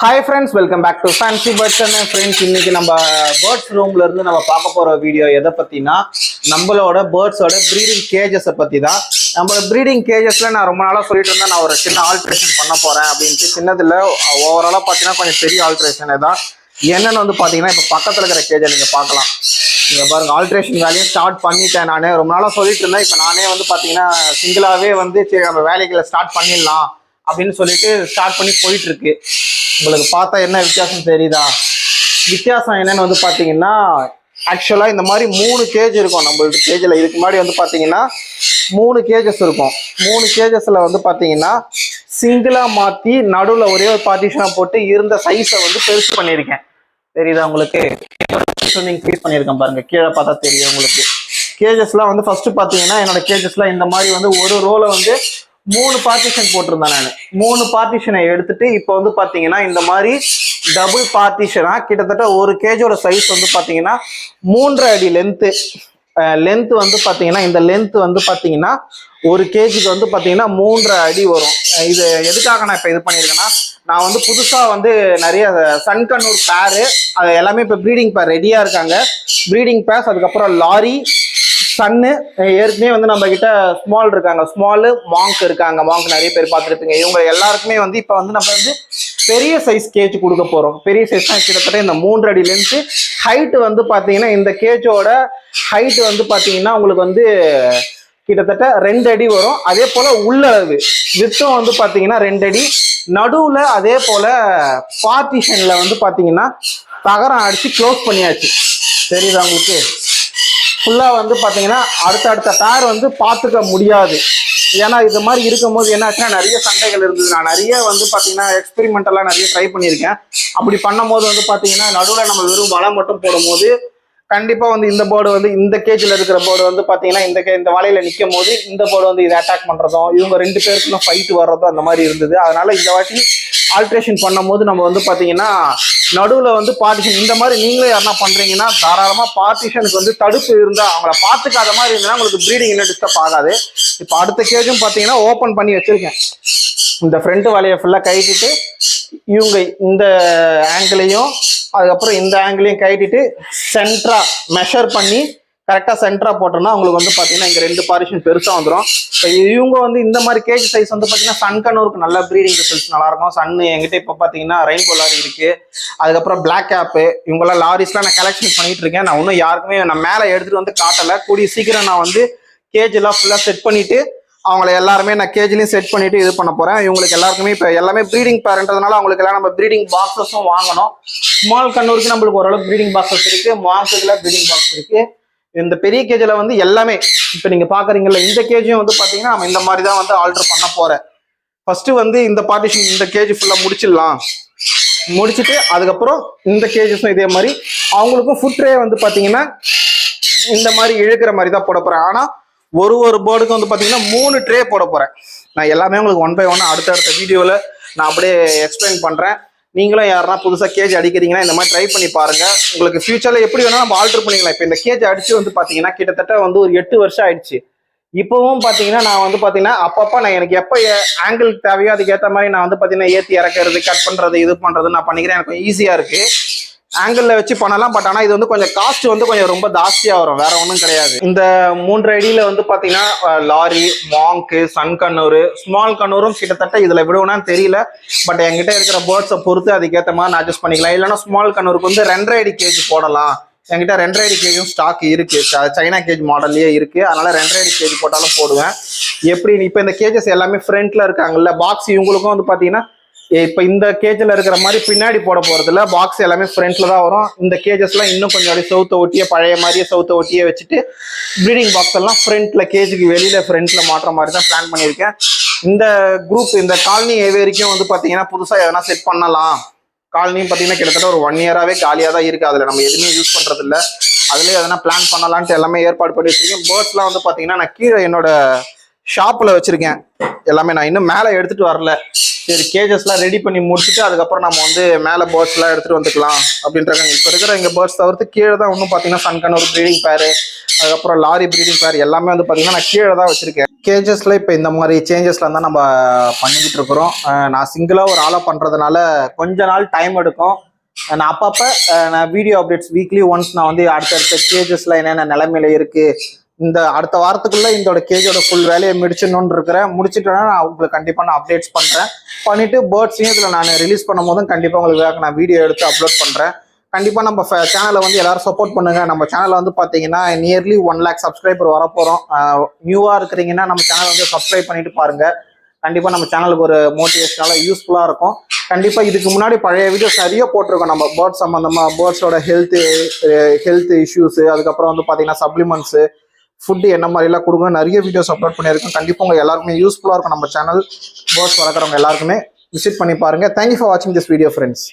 Hi friends, welcome back to Fancy Birds and Friends. இன்னைக்கு நம்ம birds ரூம்ல இருந்து நம்ம பார்க்க போற வீடியோ எதை பத்தினா நம்மளோட பேர்ட்ஸோட ப்ரீடிங் கேஜஸ் பத்தி தான். நம்ம ப்ரீடிங் கேஜஸ்ல நான் ரொம்ப நாளா சொல்லிட்டு இருந்தேன், நான் ஒரு சின்ன ஆல்ட்ரேஷன் பண்ண போறேன் அப்படின்ட்டு. சின்னதுல ஓவராலா பாத்தீங்கன்னா கொஞ்சம் பெரிய ஆல்ட்ரேஷன் தான். என்னன்னு வந்து பாத்தீங்கன்னா இப்ப பக்கத்துல இருக்கிற கேஜை நீங்க பார்க்கலாம். நீங்க பாருங்க, ஆல்ட்ரேஷன் வேலையை ஸ்டார்ட் பண்ணிட்டேன். நானே ரொம்ப நாளா சொல்லிட்டு இருந்தேன். இப்ப நானே வந்து பாத்தீங்கன்னா சிங்கிளாவே வந்து சரி நம்ம வேலைகளை ஸ்டார்ட் பண்ணிடலாம் அப்படின்னு சொல்லிட்டு ஸ்டார்ட் பண்ணி போயிட்டு இருக்கு. உங்களுக்கு பார்த்தா என்ன வித்தியாசம் தெரியுதா? வித்தியாசம் என்னன்னு வந்து பாத்தீங்கன்னா, ஆக்சுவலா இந்த மாதிரி 3 கேஜ் இருக்கும் நம்மளோட கேஜ்ல. இதுக்கு முன்னாடி வந்து பாத்தீங்கன்னா 3 கேஜஸ் இருக்கும். 3 கேஜஸ்ல வந்து பாத்தீங்கன்னா சிங்கிளா மாத்தி நடுவுல ஒரே ஒரு பார்ட்டிஷனா போட்டு இருந்த சைஸை வந்து பெருசு பண்ணியிருக்கேன். தெரியுதா உங்களுக்கு? இன்க்ரீஸ் பண்ணியிருக்கேன் பாருங்க, கீழே பார்த்தா தெரியும் உங்களுக்கு. கேஜஸ்லாம் வந்து ஃபர்ஸ்ட் பாத்தீங்கன்னா என்னோட கேஜஸ்லாம் இந்த மாதிரி வந்து ஒரு ரோல வந்து 3 பார்ட்டிஷன் போட்டிருந்தேன். நான் 3 பார்ட்டிஷனை எடுத்துட்டு இப்போ வந்து பாத்தீங்கன்னா இந்த மாதிரி டபுள் பார்ட்டிஷனா கிட்டத்தட்ட ஒரு கேஜோட சைஸ் வந்து பாத்தீங்கன்னா 3.5 அடி லென்த் வந்து பாத்தீங்கன்னா இந்த லென்த் வந்து பாத்தீங்கன்னா ஒரு கேஜிக்கு வந்து பாத்தீங்கன்னா 3.5 அடி வரும். இது எதுக்காக நான் இப்ப இது பண்ணிருக்கேன்னா, நான் வந்து புதுசா வந்து நிறைய சன்கண்ணூர் பேரு அது எல்லாமே இப்ப ப்ரீடிங் பேர் ரெடியா இருக்காங்க. ப்ரீடிங் பேர்ஸ், அதுக்கப்புறம் லாரி, சன்னு, ஏற்கனவே வந்து நம்ம கிட்ட ஸ்மால் இருக்காங்க, ஸ்மாலு, மாங்க் இருக்காங்க. மாங்க் நிறைய பேர் பார்த்துருப்பீங்க. இவங்க எல்லாருக்குமே வந்து இப்போ வந்து நம்ம வந்து பெரிய சைஸ் கேஜ் கொடுக்க போறோம். பெரிய சைஸ் தான் கிட்டத்தட்ட இந்த 3 அடி லென்த்து. ஹைட் வந்து பாத்தீங்கன்னா இந்த கேஜோட ஹைட் வந்து பாத்தீங்கன்னா உங்களுக்கு வந்து கிட்டத்தட்ட 2 அடி வரும். அதே போல உள்ளளவு விட்டம் வந்து பாத்தீங்கன்னா 2 அடி. நடுவுல அதே போல பார்ட்டிஷன்ல வந்து பாத்தீங்கன்னா தகரம் அடிச்சு க்ளோஸ் பண்ணியாச்சு. தெரியுதா உங்களுக்கு? ஃபுல்லா வந்து பாத்தீங்கன்னா அடுத்த டயர் வந்து பார்த்துக்க முடியாது. ஏன்னா இது மாதிரி இருக்கும்போது என்ன ஆச்சுன்னா நிறைய சண்டைகள் இருந்தது. நான் நிறைய வந்து பாத்தீங்கன்னா எக்ஸ்பெரிமெண்டெல்லாம் நிறைய ட்ரை பண்ணியிருக்கேன். அப்படி பண்ணும்போது வந்து பாத்தீங்கன்னா நடுவில் நம்ம வெறும் வலை மட்டும் போடும்போது கண்டிப்பா வந்து இந்த போர்டு வந்து இந்த கேஜ்ல இருக்கிற போர்டு வந்து பாத்தீங்கன்னா இந்த வலையில நிற்கும் போது இந்த போர்டு வந்து இதை அட்டாக் பண்றதும் இவங்க 2 பேருக்கும் ஃபைட் வர்றதும் அந்த மாதிரி இருந்தது. அதனால இந்த வாட்டி ஆல்ட்ரேஷன் பண்ணும் போது நம்ம வந்து பாத்தீங்கன்னா நடுவுல வந்து பார்ட்டிஷன் இந்த மாதிரி நீங்களே யாருன்னா பண்றீங்கன்னா தாராளமா பார்ட்டிஷனுக்கு வந்து தடுப்பு இருந்தா அவங்கள பார்த்துக்காத மாதிரி இருந்தா உங்களுக்கு ப்ரீடிங் இன்னும் டிஸ்டர்ப் ஆகாது. இப்போ அடுத்த கேஜும் பாத்தீங்கன்னா ஓப்பன் பண்ணி வச்சிருக்கேன். இந்த ஃப்ரண்ட் வலையை ஃபுல்லா கட்டிட்டு இவங்க இந்த ஆங்கிளையும் அதுக்கப்புறம் இந்த ஆங்கிளையும் கட்டிட்டு சென்டரா மெஷர் பண்ணி கரெக்டா சென்டரா போட்டோம்னா உங்களுக்கு வந்து பாத்தீங்கன்னா இங்க 2 பார்ட்டிஷன் பெருசா வந்துடும். இப்போ இவங்க வந்து இந்த மாதிரி கேஜ் சைஸ் வந்து பாத்தீங்கன்னா சன்கண்ணூருக்கு நல்ல ப்ரீடிங் ரிசல்ட்ஸ் நல்லா இருக்கும். சன்னு என்கிட்ட இப்போ பாத்தீங்கன்னா ரெயின்போ லாரி இருக்கு, அதுக்கப்புறம் பிளாக் கேப்பு, இவங்கெல்லாம் லாரிஸ்லாம் நான் கலெக்ஷன் பண்ணிட்டு இருக்கேன். நான் இன்னும் யாருக்குமே நான் மேலே எடுத்துட்டு வந்து காட்டல. கூடிய சீக்கிரம் நான் வந்து கேஜ் எல்லாம் ஃபுல்லா செட் பண்ணிட்டு அவங்கள எல்லாருமே நான் கேஜ்லையும் செட் பண்ணிட்டு இது பண்ண போறேன். இவங்களுக்கு எல்லாருக்குமே இப்போ எல்லாமே ப்ரீடிங் பேரண்ட்றதுனால அவங்களுக்கு எல்லாம் நம்ம ப்ரீடிங் பாக்ஸஸும் வாங்கணும். ஸ்மால் கண்ணூருக்கு நம்மளுக்கு ஓரளவுக்கு ப்ரீடிங் பாக்ஸஸ் இருக்கு, மாங்குல ப்ரீடிங் பாக்ஸ் இருக்கு. இந்த பெரிய கேஜ்ல வந்து எல்லாமே இப்போ நீங்க பாக்குறீங்கல்ல, இந்த கேஜும் வந்து பாத்தீங்கன்னா நம்ம இந்த மாதிரி தான் வந்து ஆல்டர் பண்ண போறேன். ஃபர்ஸ்ட் வந்து இந்த பார்ட்டிஷன் இந்த கேஜ் ஃபுல்லா முடிச்சிடலாம். முடிச்சுட்டு அதுக்கப்புறம் இந்த கேஜஸும் இதே மாதிரி அவங்களுக்கும் ஃபுட் ட்ரே வந்து பாத்தீங்கன்னா இந்த மாதிரி இழுக்கிற மாதிரி தான் போட போறேன். ஆனா ஒரு போர்டுக்கு வந்து பாத்தீங்கன்னா 3 ட்ரே போட போறேன். நான் எல்லாமே உங்களுக்கு 1 by 1 அடுத்த வீடியோல நான் அப்படியே எக்ஸ்பிளைன் பண்றேன். நீங்களும் யாருன்னா புதுசா கேஜ் அடிக்கிறீங்கன்னா இந்த மாதிரி ட்ரை பண்ணி பாருங்க. உங்களுக்கு ஃபியூச்சர்ல எப்படி வேணா நம்ம ஆல்டர் பண்ணிக்கலாம். இப்போ இந்த கேஜ் அடிச்சு வந்து பாத்தீங்கன்னா கிட்டத்தட்ட வந்து ஒரு 8 வருஷம் ஆயிடுச்சு. இப்பவும் பாத்தீங்கன்னா நான் வந்து பாத்தீங்கன்னா அப்பப்ப நான் எனக்கு எப்ப ஆங்கிள் தேவையோ அதுக்கு ஏற்ற மாதிரி நான் வந்து பாத்தீங்கன்னா ஏத்தி இறக்குறது, கட் பண்றது, இது பண்றது நான் பண்ணிக்கிறேன். எனக்கு கொஞ்சம் ஈஸியா இருக்கு. ஆங்கிள் வச்சு பண்ணலாம். பட் ஆனால் இது வந்து கொஞ்சம் காஸ்ட் வந்து கொஞ்சம் ரொம்ப ஜாஸ்தியா வரும், வேற ஒன்றும் கிடையாது. இந்த 3 அடியில வந்து பாத்தீங்கன்னா லாரி, மாங்கு, சன்கண்ணூர், ஸ்மால் கண்ணூரும் கிட்டத்தட்ட இதுல விடுவோம்னு தெரியல. பட் என்கிட்ட இருக்கிற பேர்ட்ஸை பொறுத்து அதுக்கேற்ற மாதிரி நான் அட்ஜஸ்ட் பண்ணிக்கலாம். இல்லைன்னா ஸ்மால் கண்ணூருக்கு வந்து 2.5 அடி கேஜ் போடலாம். என்கிட்ட 2.5 அடி கேஜும் ஸ்டாக் இருக்கு, சைனா கேஜ் மாடல்லயே இருக்கு. அதனால 2.5 அடி கேஜ் போட்டாலும் போடுவேன். எப்படி இப்போ இந்த கேஜஸ் எல்லாமே ஃப்ரண்ட்ல இருக்காங்கல்ல, பாக்ஸ் இவங்களுக்கும் வந்து பாத்தீங்கன்னா இப்போ இந்த கேஜ்ல இருக்கிற மாதிரி பின்னாடி போட போறது இல்ல, பாக்ஸ் எல்லாமே ஃப்ரண்ட்ல தான் வரும். இந்த கேஜஸ்லாம் இன்னும் கொஞ்சம் அப்படியே சவுத்த ஒட்டியே பழைய மாதிரியே சவுத்த ஒட்டியே வச்சுட்டு ப்ரீடிங் பாக்ஸ் எல்லாம் ஃப்ரண்ட்ல கேஜுக்கு வெளியில ஃப்ரண்ட்ல மாற்ற மாதிரி தான் பிளான் பண்ணியிருக்கேன். இந்த குரூப் இந்த காலனி வரைக்கும் வந்து பாத்தீங்கன்னா புதுசா எதனா செட் பண்ணலாம். காலனியும் பாத்தீங்கன்னா கிட்டத்தட்ட ஒரு 1 இயராவே காலியா தான் இருக்கு. அதுல நம்ம எதுவுமே யூஸ் பண்றது இல்லை. அதுலயே எதனா பிளான் பண்ணலான்ட்டு எல்லாமே ஏற்பாடு பண்ணி வச்சிருக்கேன். பேர்ட்ஸ்லாம் வந்து பாத்தீங்கன்னா நான் கீழே என்னோட ஷாப்ல வச்சிருக்கேன். எல்லாமே நான் இன்னும் மேலே எடுத்துட்டு வரல. சரி கேஜஸ்லாம் ரெடி பண்ணி முடிச்சுட்டு அதுக்கப்புறம் நம்ம வந்து மேலே பேர்ட்ஸ்லாம் எடுத்துகிட்டு வந்துக்கலாம் அப்படின்றாங்க. இப்போ இருக்கிற இங்கே பேர்ட்ஸ் தவிர்த்து கீழே தான் இன்னும் பார்த்தீங்கன்னா சன்கன் ஒரு ப்ரீடிங் பேர், அதுக்கப்புறம் லாரி ப்ரீடிங் பேர் எல்லாமே வந்து பார்த்தீங்கன்னா நான் கீழே தான் வச்சுருக்கேன். கேஜஸில் இப்போ இந்த மாதிரி சேஞ்சஸ்லாம் தான் நம்ம பண்ணிக்கிட்டு இருக்கிறோம். நான் சிங்கிளாக ஒரு ஆளாக பண்ணுறதுனால கொஞ்ச நாள் டைம் எடுக்கும். நான் அப்பப்போ நான் வீடியோ அப்டேட்ஸ் வீக்லி ஒன்ஸ் நான் வந்து அடுத்தடுத்த கேஜஸ்ல என்னென்ன நிலைமையில இருக்கு, இந்த அடுத்த வாரத்துக்குள்ள இதோட கேஜோட ஃபுல் வேலையை முடிச்சிடணும்னு இருக்கிறேன். முடிச்சுட்டேன்னா நான் உங்களுக்கு கண்டிப்பாக நான் அப்டேட்ஸ் பண்ணுறேன். பண்ணிட்டு பேர்ட்ஸையும் இதில் நான் ரிலீஸ் பண்ணும் போதும் கண்டிப்பாக உங்களுக்கு நான் வீடியோ எடுத்து அப்லோட் பண்ணுறேன். கண்டிப்பாக நம்ம சேனலை வந்து எல்லாரும் சப்போர்ட் பண்ணுங்க. நம்ம சேனலை வந்து பார்த்தீங்கன்னா நியர்லி 1 lakh சப்ஸ்கிரைபர் வரப்போகிறோம். நியூவாக இருக்கிறீங்கன்னா நம்ம சேனலை வந்து சப்ஸ்கிரைப் பண்ணிட்டு பாருங்க. கண்டிப்பாக நம்ம சேனலுக்கு ஒரு மோட்டிவேஷனால யூஸ்ஃபுல்லாக இருக்கும். கண்டிப்பாக இதுக்கு முன்னாடி பழைய வீடியோஸ் நிறைய போட்டிருக்கோம் நம்ம பேர்ட்ஸ் சம்மந்தமாக, பேர்ட்ஸோட ஹெல்த் இஷ்யூஸு, அதுக்கப்புறம் வந்து பார்த்தீங்கன்னா சப்ளிமெண்ட்ஸு, ஃபுட்டு என்ன மாதிரிலாம் கொடுக்கணும் நிறைய வீடியோஸ் அப்லோட் பண்ணியிருக்கோம். கண்டிப்பாக உங்களுக்கு எல்லாருக்குமே யூஸ்ஃபுல்லாக இருக்கும். நம்ம சேனல் பேர்ட்ஸ் வளர்க்குறவங்க எல்லாருக்குமே விசிட் பண்ணி பாருங்கள். தேங்க்யூ ஃபார் வாட்சிங் திஸ் வீடியோ ஃப்ரெண்ட்ஸ்.